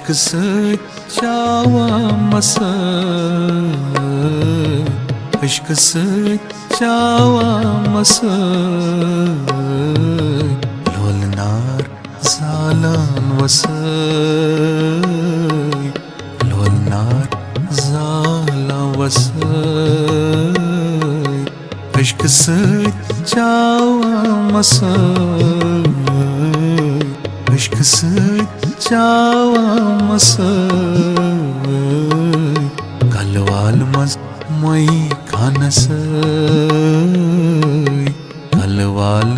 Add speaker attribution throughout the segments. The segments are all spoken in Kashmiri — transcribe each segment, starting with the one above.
Speaker 1: aşk sıçava masa, aşk sıçava masa, lolnar zalan vasa, lolnar zalan vasa, aşk sıçava masa, aşk sıçava masa, kalvalmaz mai khanas kalval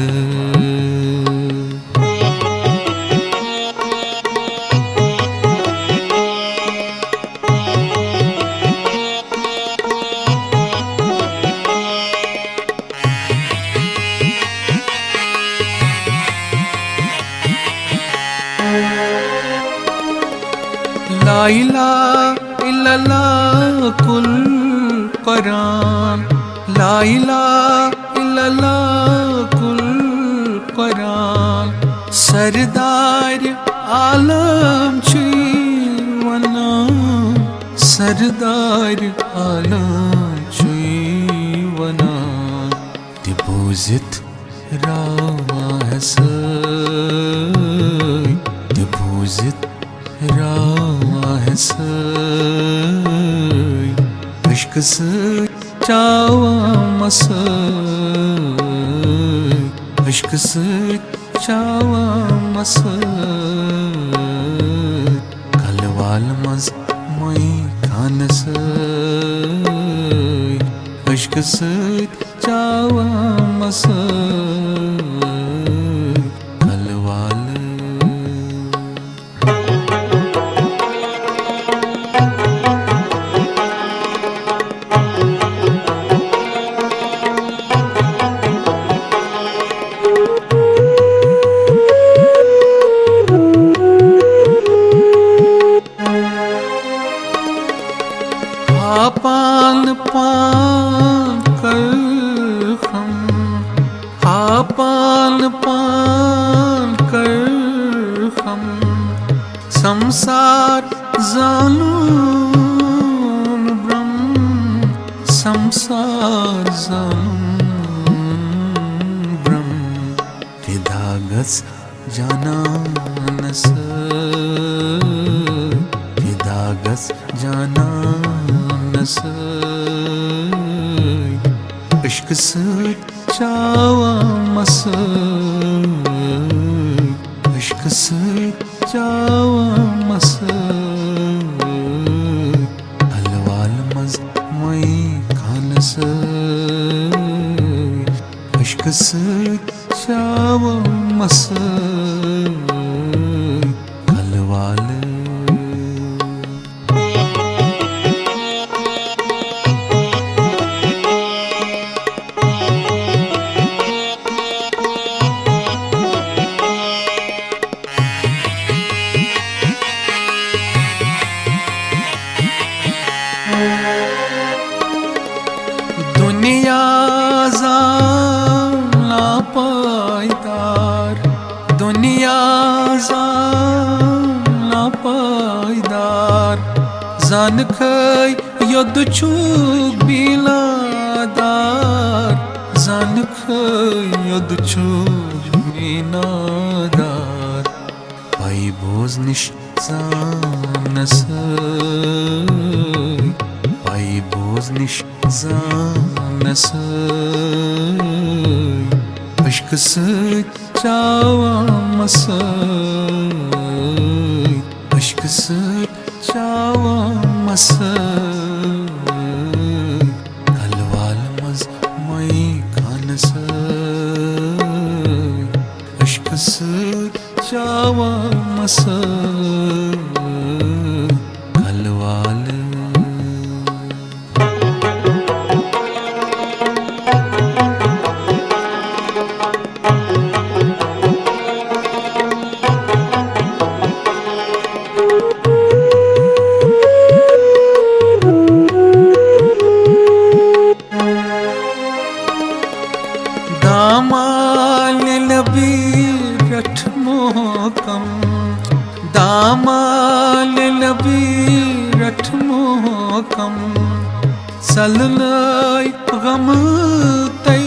Speaker 1: ला इलाहा इल्लल्लाह कुल कुरान, ला इलाहा इल्लल्लाह कुल कुरान, सरदार आलम छी वनान, सरदार आलम छी वनान, दिबूजित रावा हसय, दिबूजित रावा हसय, aşk sıçava masa, aşk sıçava masa, kalvalmaz mai khanas, aşk sıçava masa, kalval पान पान कर हम, पान पान कर हम, संसार जानून ब्रह्म, संसार जानून ब्रह्म, विदागस जाना नस, विदागस जाना aşk sıçava masa, aşk sıçava masa, kalvalmaz mai khanas, aşk sıçava masa, kalval दुनिया जाना पायदार, दुनिया जाना पायदार, जान खै यद छुक बिलादार, जान खै यद छुक बिनादार, पाई बोझ निश जानस, पाई बोझ निश जानस, aşk sıçava masa, aşk sıçava masa, kalvalmaz mai khanas, aşk sıçava masa, kalval दामाल कम सलनै गम तै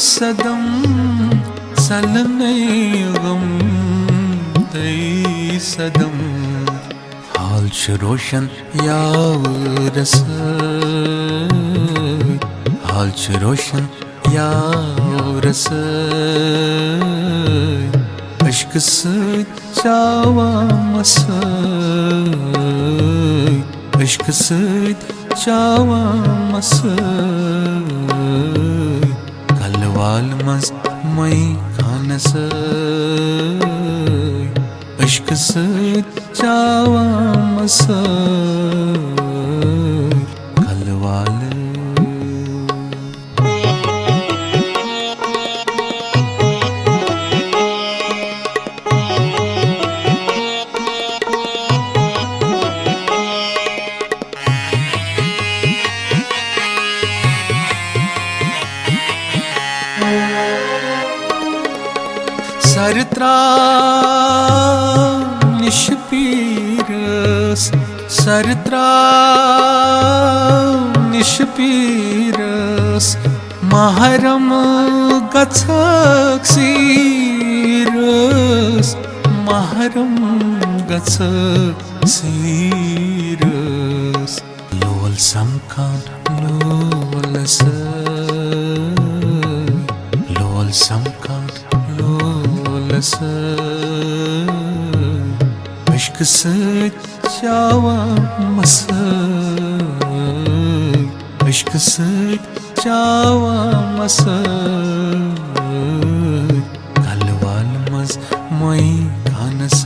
Speaker 1: सदम सलनै गम तै सदम हाल छ रोशन यावरस हाल छ रोशन यावरस अश्क सत चावामस अश्क सत चावामस कलवाल मज मई खानस अश्क सत चावामस कलवाल सरत्रा निष्पीरस सरत्रा निष्पीरस महरम गच्छक सीरस महरम गच्छक सीरस लोल समकान लोलस लोल समकान अश्क सत चावामस अश्क सत चावामस कलवाल मज मई खानस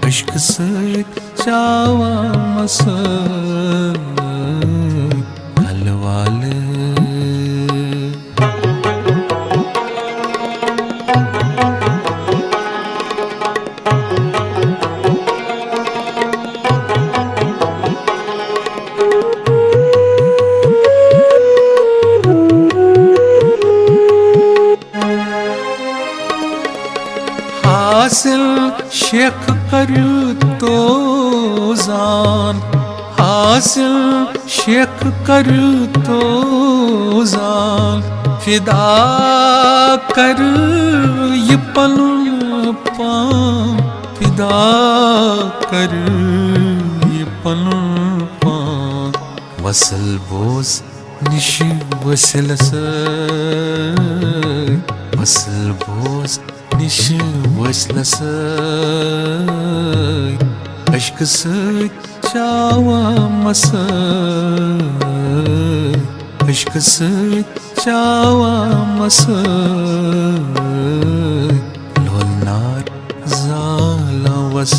Speaker 1: अश्क सत चावामस कलवाल हासिल शेख कर तो जान हासिल शेख कर तो जान फिदा कर ये पलुन पान फिदा कर ये पलुन पान वसल बोस निश वसलस वसल बोस निश वसलस अश्क सत चावामस अश्क सत चावामस लोल नार जालावस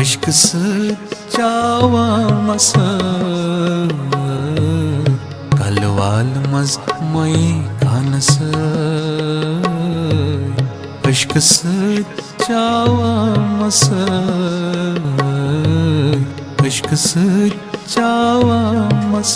Speaker 1: अश्क सत चावामस कलवाल मज मई खानस अश्क सत चावामस अश्क सत चावामस